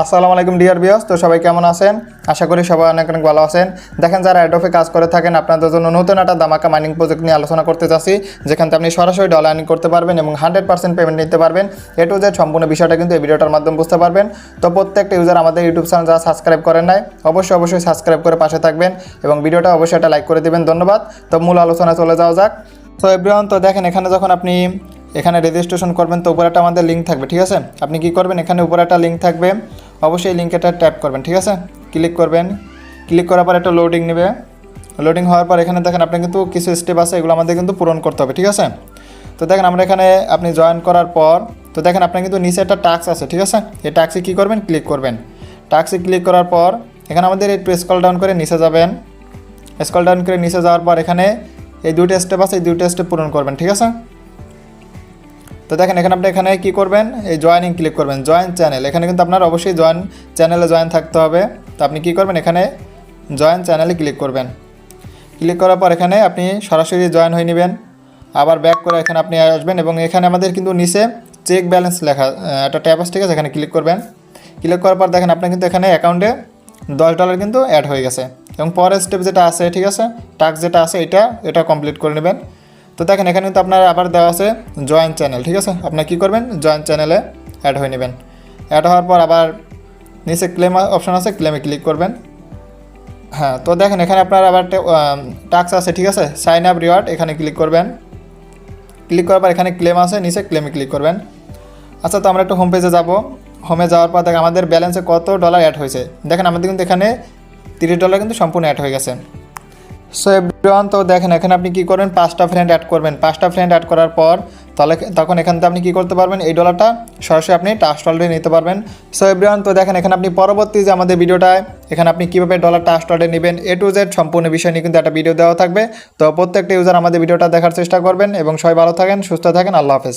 আসসালামু আলাইকুম dear viewers, তো সবাই কেমন আছেন? আশা করি সবাই অনেক অনেক ভালো আছেন। দেখেন, যারা অ্যাডোবে কাজ করে থাকেন আপনাদের জন্য নতুন একটা ধামাকা মাইনিং প্রজেক্ট নিয়ে আলোচনা করতে যাচ্ছি, যেখান থেকে আপনি সরাসরি ডলার আর্নিং করতে পারবেন এবং 100% পেমেন্ট নিতে পারবেন। এ টু জেড সম্পূর্ণ বিষয়টা কিন্তু এই ভিডিওটার মাধ্যমে বুঝতে পারবেন। তো প্রত্যেকটা ইউজার আমাদের ইউটিউব চ্যানেল যারা সাবস্ক্রাইব করেন নাই অবশ্যই সাবস্ক্রাইব করে পাশে থাকবেন এবং ভিডিওটা অবশ্যই একটা লাইক করে দেবেন। ধন্যবাদ। তো মূল আলোচনা চলে যাওয়া যাক। তো এভরিওয়ান, তো দেখেন এখানে যখন আপনি এখানে রেজিস্ট্রেশন করবেন তো উপরে একটা আমাদের লিঙ্ক থাকবে, ঠিক আছে? আপনি কি করবেন, এখানে উপরে একটা লিঙ্ক থাকবে, অবশ্যই এই লিঙ্কেটা ট্যাপ করবেন, ঠিক আছে? ক্লিক করবেন, ক্লিক করার পর একটা লোডিং নেবে। লোডিং হওয়ার পর এখানে দেখেন আপনি কিন্তু কিছু স্টেপ আছে, এগুলো আমাদের কিন্তু পূরণ করতে হবে, ঠিক আছে? তো দেখেন আমরা এখানে আপনি জয়েন করার পর তো দেখেন আপনার কিন্তু নিচে একটা টাস্ক আছে, ঠিক আছে? এই টাস্কে কী করবেন, ক্লিক করবেন। টাস্কে ক্লিক করার পর এখানে আমাদের একটু স্ক্রল ডাউন করে নিচে যাবেন। স্ক্রল ডাউন করে নিচে যাওয়ার পর এখানে এই দুইটা স্টেপ আছে, এই দুইটা স্টেপ পূরণ করবেন, ঠিক আছে? তো দেখেন এখানে আপনি এখানে কী করবেন, এই জয়েনিং ক্লিক করবেন, জয়েন চ্যানেল। এখানে কিন্তু আপনার অবশ্যই জয়েন চ্যানেলে জয়েন থাকতে হবে। তো আপনি কী করবেন, এখানে জয়েন চ্যানেলে ক্লিক করবেন। ক্লিক করার পর এখানে আপনি সরাসরি জয়েন হয়ে নেবেন। আবার ব্যাক করে এখানে আপনি আসবেন এবং এখানে আমাদের কিন্তু নিচে চেক ব্যালেন্স লেখা একটা ট্যাব আছে, ঠিক আছে? এখানে ক্লিক করবেন। ক্লিক করার পর দেখেন আপনার কিন্তু এখানে অ্যাকাউন্টে $10 কিন্তু অ্যাড হয়ে গেছে এবং পরের স্টেপ যেটা আছে, ঠিক আছে, টাস্ক যেটা আছে এটা কমপ্লিট করে নেবেন। তো দেখেন এখানে কিন্তু আপনার আবার দেওয়া আছে জয়েন চ্যানেল, ঠিক আছে? আপনার কী করবেন, জয়েন চ্যানেলে অ্যাড হয়ে নেবেন। অ্যাড হওয়ার পর আবার নিচে ক্লেম অপশন আছে, ক্লেমে ক্লিক করবেন। হ্যাঁ, তো দেখেন এখানে আপনার আবার টাস্ক আছে, ঠিক আছে? সাইন আপ রিওয়ার্ড, এখানে ক্লিক করবেন। ক্লিক করার পর এখানে ক্লেম আছে, নিচে ক্লেমে ক্লিক করবেন। আচ্ছা, তো আমরা একটু হোম পেজে যাব। হোমে যাওয়ার পর দেখেন আমাদের ব্যালেন্সে কত ডলার অ্যাড হয়েছে। দেখেন আমাদের কিন্তু এখানে $30 কিন্তু সম্পূর্ণ অ্যাড হয়ে গেছে। সো এভরিওয়ান, তো দেখেন এখানে আপনি কী করবেন, 5টা ফ্রেন্ড অ্যাড করবেন। 5টা ফ্রেন্ড অ্যাড করার পর তখন এখান থেকে আপনি কী করতে পারবেন, এই ডলারটা সরাসরি আপনি টাস্ক অলরেডি নিতে পারবেন। সো এভরিওয়ান, তো দেখেন এখানে আপনি পরবর্তী যে আমাদের ভিডিওটায় এখানে আপনি কীভাবে ডলার টাস্ক অলরেডি নেবেন এ টু জেড সম্পূর্ণ বিষয় নিয়ে কিন্তু একটা ভিডিও দেওয়া থাকবে। তো প্রত্যেকটা ইউজার আমাদের ভিডিওটা দেখার চেষ্টা করবেন এবং সবাই ভালো থাকেন, সুস্থ থাকেন। আল্লাহ হাফেজ।